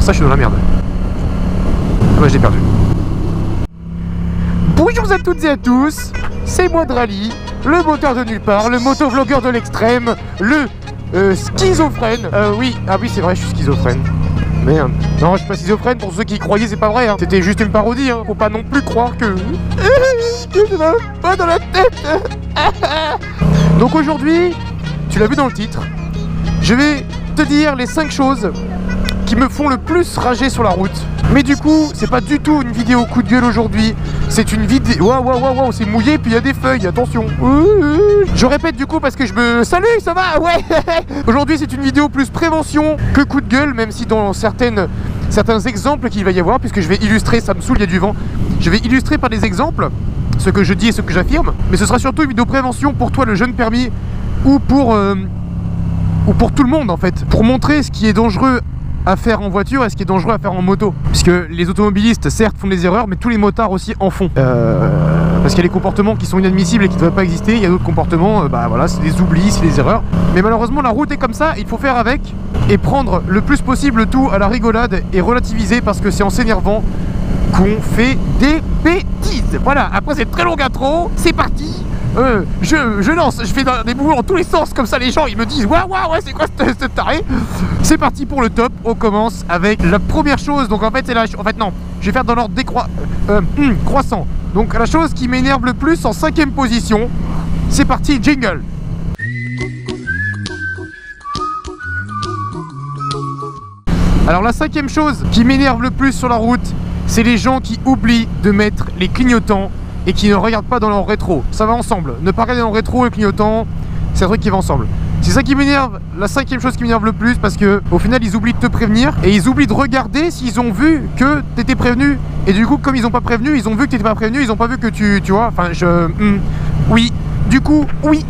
ça, je suis dans la merde. Ouais, je l'ai perdu. Bonjour à toutes et à tous, c'est moi Drali, le moteur de nulle part, le motovlogueur de l'extrême, le schizophrène. Oui, ah oui, c'est vrai, je suis schizophrène. Merde. Non, je suis pas schizophrène, pour ceux qui y croyaient, c'est pas vrai, hein. C'était juste une parodie, hein. Faut pas non plus croire que je n'ai pas dans la tête. Donc aujourd'hui, tu l'as vu dans le titre, je vais te dire les 5 choses qui me font le plus rager sur la route. Mais du coup, c'est pas du tout une vidéo coup de gueule aujourd'hui. C'est une vidéo... Waouh, c'est mouillé, puis il y a des feuilles, attention. Je répète du coup parce que je me... Salut, ça va? Ouais. Aujourd'hui, c'est une vidéo plus prévention que coup de gueule, même si dans certains exemples qu'il va y avoir, puisque je vais illustrer, ça me saoule, il y a du vent. Je vais illustrer par des exemples ce que je dis et ce que j'affirme. Mais ce sera surtout une vidéo prévention pour toi, le jeune permis, ou pour tout le monde en fait. Pour montrer ce qui est dangereux à faire en voiture et ce qui est dangereux à faire en moto, puisque les automobilistes certes font des erreurs, mais tous les motards aussi en font, parce qu'il y a des comportements qui sont inadmissibles et qui ne devraient pas exister. Il y a d'autres comportements, bah voilà, c'est des oublis, c'est des erreurs, mais malheureusement la route est comme ça, il faut faire avec et prendre le plus possible tout à la rigolade et relativiser, parce que c'est en s'énervant qu'on fait des bêtises. Voilà, après cette très longue intro, c'est parti. Je lance, je fais des mouvements dans tous les sens, comme ça les gens ils me disent waouh, ouais, c'est quoi ce taré. C'est parti pour le top. On commence avec la première chose. Donc en fait c'est en fait non, je vais faire dans l'ordre croissant. Donc la chose qui m'énerve le plus en 5ème position. C'est parti, jingle. Alors la 5ème chose qui m'énerve le plus sur la route, c'est les gens qui oublient de mettre les clignotants et qui ne regardent pas dans leur rétro. Ça va ensemble. Ne pas regarder dans le rétro et le clignotant, c'est un truc qui va ensemble. C'est ça qui m'énerve, la 5ème chose qui m'énerve le plus, parce que au final ils oublient de te prévenir et ils oublient de regarder s'ils ont vu que t'étais prévenu. Et du coup, comme ils ont pas prévenu, ils ont vu que t'étais pas prévenu, ils ont pas vu que tu vois. Enfin, oui. Du coup, oui.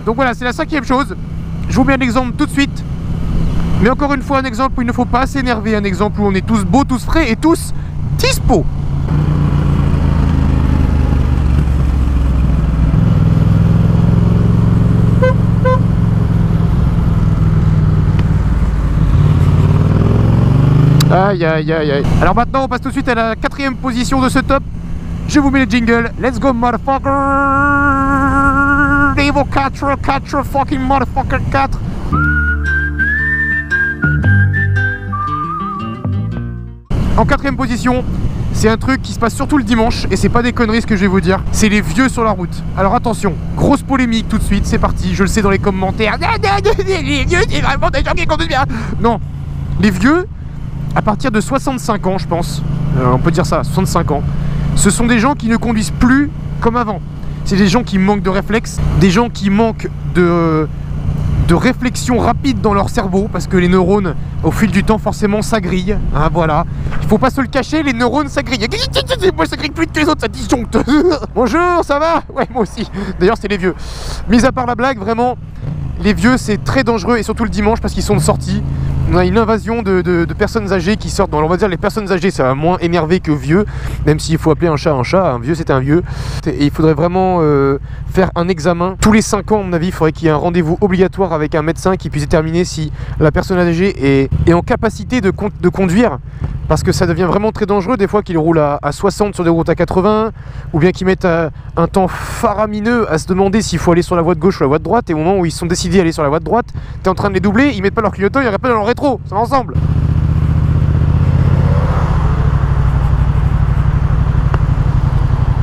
Donc voilà, c'est la 5ème chose. Je vous mets un exemple tout de suite. Mais encore une fois, un exemple où il ne faut pas s'énerver, un exemple où on est tous beaux, tous frais et tous dispo. Aïe aïe aïe aïe. Alors maintenant on passe tout de suite à la 4ème position de ce top. Je vous mets le jingle. Let's go motherfucker. Evil 4 fucking motherfucker 4. En 4ème position, c'est un truc qui se passe surtout le dimanche, et c'est pas des conneries ce que je vais vous dire, c'est les vieux sur la route. Alors attention, grosse polémique tout de suite, c'est parti, je le sais dans les commentaires. Les vieux, c'est vraiment des gens qui conduisent bien. Non, les vieux, à partir de 65 ans je pense, on peut dire ça, 65 ans, ce sont des gens qui ne conduisent plus comme avant. C'est des gens qui manquent de réflexes, des gens qui manquent de réflexion rapide dans leur cerveau, parce que les neurones au fil du temps forcément s'agrillent, hein, voilà, il faut pas se le cacher, les neurones s'agrillent. Moi ça grille plus que les autres, ça disjoncte. Bonjour, ça va? Ouais, moi aussi, d'ailleurs c'est les vieux. Mis à part la blague, vraiment les vieux c'est très dangereux, et surtout le dimanche parce qu'ils sont de sortie. On a une invasion de personnes âgées qui sortent. On va dire les personnes âgées, ça va moins énerver que vieux, même s'il faut appeler un chat, un vieux c'est un vieux. Et il faudrait vraiment faire un examen. Tous les 5 ans à mon avis, il faudrait qu'il y ait un rendez-vous obligatoire avec un médecin qui puisse déterminer si la personne âgée est en capacité de conduire. Parce que ça devient vraiment très dangereux des fois qu'ils roulent à 60 sur des routes à 80, ou bien qu'ils mettent un temps faramineux à se demander s'il faut aller sur la voie de gauche ou la voie de droite, et au moment où ils sont décidés à aller sur la voie de droite, t'es en train de les doubler, ils mettent pas leur clignotant, ils regardent pas dans leur rétro, ça va ensemble.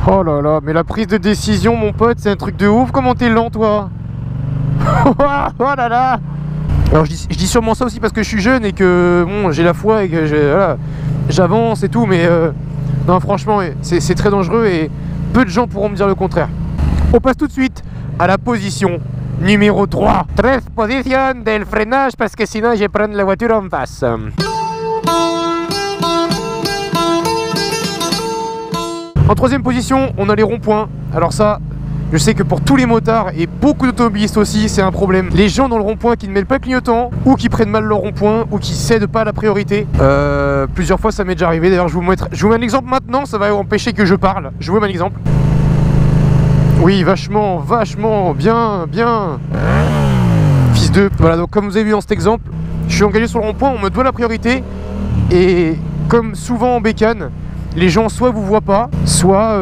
Oh là là, mais la prise de décision mon pote, c'est un truc de ouf, comment t'es lent toi. Oh là là. Alors je dis sûrement ça aussi parce que je suis jeune et que bon, j'ai la foi et que j'avance et tout, mais non franchement c'est très dangereux et peu de gens pourront me dire le contraire. On passe tout de suite à la position numéro 3. Tres position del freinage parce que sinon je vais prendre la voiture en face. En 3ème position, on a les ronds-points. Alors ça, je sais que pour tous les motards et beaucoup d'automobilistes aussi, c'est un problème. Les gens dans le rond-point qui ne mettent pas le clignotant, ou qui prennent mal leur rond-point, ou qui cèdent pas à la priorité. Plusieurs fois ça m'est déjà arrivé. D'ailleurs je vous mets un exemple maintenant, ça va empêcher que je parle. Je vous mets un exemple. Oui, vachement, bien. Fils de... Voilà, donc comme vous avez vu dans cet exemple, je suis engagé sur le rond-point, on me doit la priorité. Et comme souvent en bécane, les gens soit vous voient pas, soit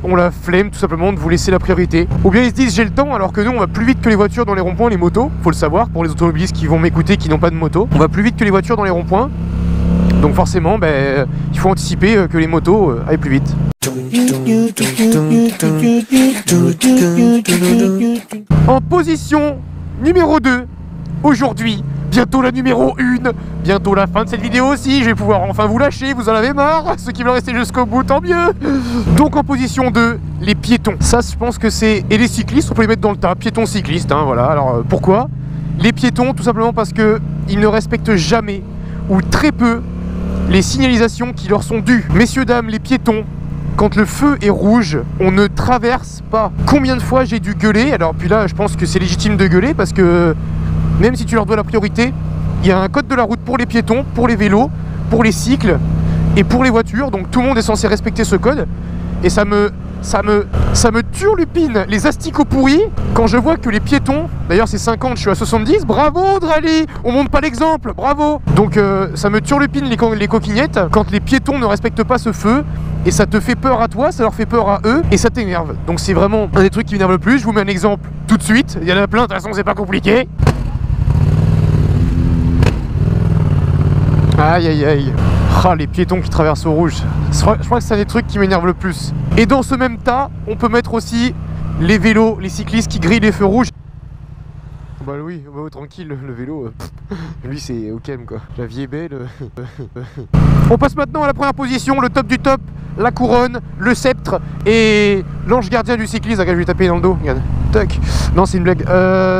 on la flemme tout simplement de vous laisser la priorité. Ou bien ils se disent j'ai le temps, alors que nous on va plus vite que les voitures dans les ronds-points, les motos. Faut le savoir pour les automobilistes qui vont m'écouter, qui n'ont pas de moto. On va plus vite que les voitures dans les ronds-points. Donc forcément, il faut anticiper que les motos aillent plus vite. En position numéro 2, aujourd'hui, bientôt la numéro 1, bientôt la fin de cette vidéo aussi, je vais pouvoir enfin vous lâcher, vous en avez marre, ceux qui veulent rester jusqu'au bout, tant mieux. Donc en position 2, les piétons, ça je pense que c'est, et les cyclistes, on peut les mettre dans le tas, piétons cyclistes, hein, voilà, alors pourquoi? Les piétons, tout simplement parce que ils ne respectent jamais, ou très peu, les signalisations qui leur sont dues. Messieurs, dames, les piétons, quand le feu est rouge, on ne traverse pas. Combien de fois j'ai dû gueuler? Alors puis là, je pense que c'est légitime de gueuler parce que même si tu leur dois la priorité, il y a un code de la route pour les piétons, pour les vélos, pour les cycles et pour les voitures. Donc tout le monde est censé respecter ce code. Et ça me turlupine les asticots pourris quand je vois que les piétons, d'ailleurs c'est 50, je suis à 70, bravo Drali, on montre pas l'exemple, bravo. Donc ça me turlupine les coquignettes quand les piétons ne respectent pas ce feu. Et ça te fait peur à toi, ça leur fait peur à eux, et ça t'énerve. Donc c'est vraiment un des trucs qui m'énerve le plus. Je vous mets un exemple tout de suite, il y en a plein, de toute façon c'est pas compliqué. Aïe aïe aïe. Ah, les piétons qui traversent au rouge. Je crois que c'est un des trucs qui m'énerve le plus. Et dans ce même tas, on peut mettre aussi les vélos, les cyclistes qui grillent les feux rouges. Bah oui, tranquille, le vélo, lui c'est au calme quoi. La vie est belle. On passe maintenant à la première position, le top du top, la couronne, le sceptre et l'ange gardien du cycliste. Regarde, je vais lui taper dans le dos, regarde. Tac. Non, c'est une blague.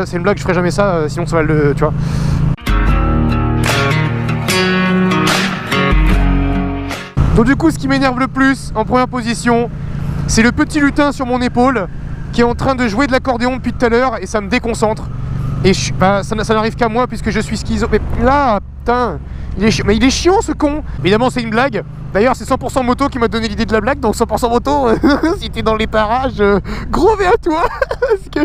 C'est une blague, je ferai jamais ça, sinon ça va le... tu vois. Donc du coup, ce qui m'énerve le plus en première position, c'est le petit lutin sur mon épaule qui est en train de jouer de l'accordéon depuis tout à l'heure et ça me déconcentre. Et ça n'arrive qu'à moi puisque je suis schizo. Mais là, putain, il est chiant ce con. Évidemment, c'est une blague. D'ailleurs, c'est 100% moto qui m'a donné l'idée de la blague. Donc 100% moto, si t'es dans les parages, gros V à toi. Parce que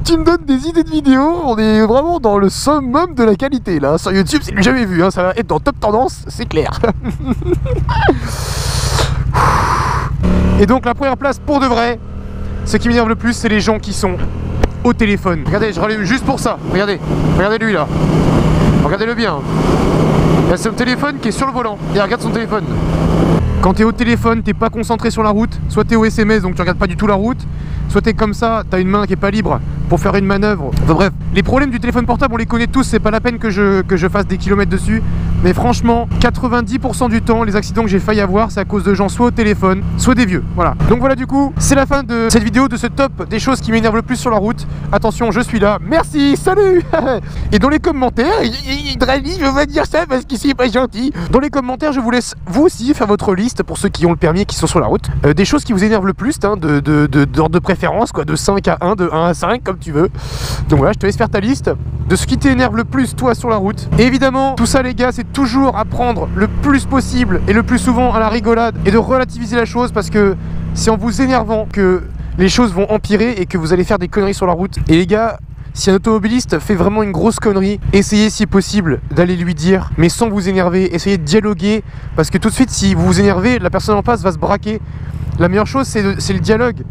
tu me donnes des idées de vidéos. On est vraiment dans le summum de la qualité là. Sur YouTube, c'est jamais vu. Hein. Ça va être dans top tendance, c'est clair. Et donc la première place pour de vrai, ce qui m'énerve le plus, c'est les gens qui sont au téléphone. Regardez, je rallume juste pour ça. Regardez, regardez lui là. Regardez-le bien. Il y a son téléphone qui est sur le volant. Et regarde son téléphone. Quand t'es au téléphone, t'es pas concentré sur la route. Soit t'es au SMS, donc tu regardes pas du tout la route. Soit t'es comme ça, t'as une main qui est pas libre pour faire une manœuvre. Enfin bref, les problèmes du téléphone portable, on les connaît tous. C'est pas la peine que je fasse des kilomètres dessus. Mais franchement, 90% du temps, les accidents que j'ai failli avoir, c'est à cause de gens soit au téléphone, soit des vieux. Voilà. Donc voilà, du coup, c'est la fin de cette vidéo, de ce top des choses qui m'énervent le plus sur la route. Attention, je suis là. Merci, salut. Et dans les commentaires, Drali, je vais dire ça parce qu'ici, il est pas gentil. Dans les commentaires, je vous laisse, vous aussi, faire votre liste pour ceux qui ont le permis et qui sont sur la route. Des choses qui vous énervent le plus, hein, d'ordre de préférence, quoi, de 5 à 1, de 1 à 5, comme tu veux. Donc voilà, je te laisse faire ta liste de ce qui t'énerve le plus, toi, sur la route. Et évidemment, tout ça, les gars, c'est toujours à prendre le plus possible et le plus souvent à la rigolade et de relativiser la chose parce que c'est en vous énervant que les choses vont empirer et que vous allez faire des conneries sur la route. Et les gars, si un automobiliste fait vraiment une grosse connerie, essayez si possible d'aller lui dire, mais sans vous énerver, essayez de dialoguer parce que tout de suite, si vous vous énervez, la personne en face va se braquer. La meilleure chose, c'est le dialogue.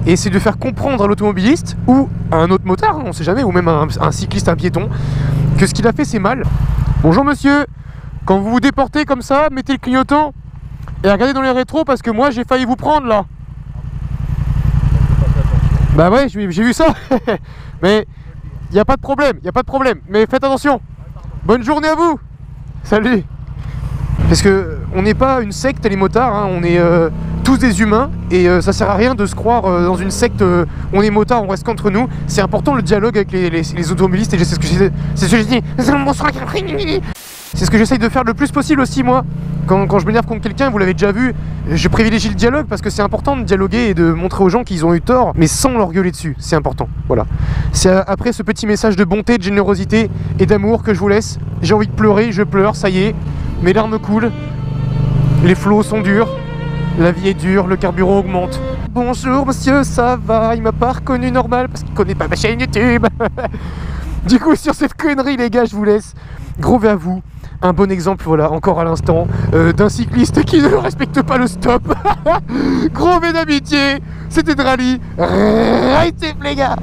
Et c'est de faire comprendre à l'automobiliste ou à un autre motard, on sait jamais, ou même un cycliste, un piéton, que ce qu'il a fait c'est mal. Bonjour monsieur, quand vous vous déportez comme ça, mettez le clignotant et regardez dans les rétros parce que moi j'ai failli vous prendre là. Bah ouais, j'ai vu ça. Mais il n'y a pas de problème, mais faites attention. Bonne journée à vous. Salut. Parce que on n'est pas une secte les motards, hein. On est tous des humains et ça sert à rien de se croire dans une secte, on est motards, on reste qu'entre nous. C'est important le dialogue avec les automobilistes et c'est ce que je dis. C'est ce que j'essaye de faire le plus possible aussi moi. Quand je m'énerve contre quelqu'un, vous l'avez déjà vu, je privilégie le dialogue parce que c'est important de dialoguer et de montrer aux gens qu'ils ont eu tort, mais sans leur gueuler dessus, c'est important, voilà. C'est après ce petit message de bonté, de générosité et d'amour que je vous laisse. J'ai envie de pleurer, je pleure, ça y est, mes larmes coulent, les flots sont durs, la vie est dure, le carburant augmente. Bonjour monsieur, ça va? Il m'a pas reconnu normal parce qu'il connaît pas ma chaîne YouTube. Du coup, sur cette connerie, les gars, je vous laisse. Gros V à vous. Un bon exemple, voilà, encore à l'instant, d'un cycliste qui ne respecte pas le stop. Gros V d'amitié. C'était Drali. Ride safe, les gars.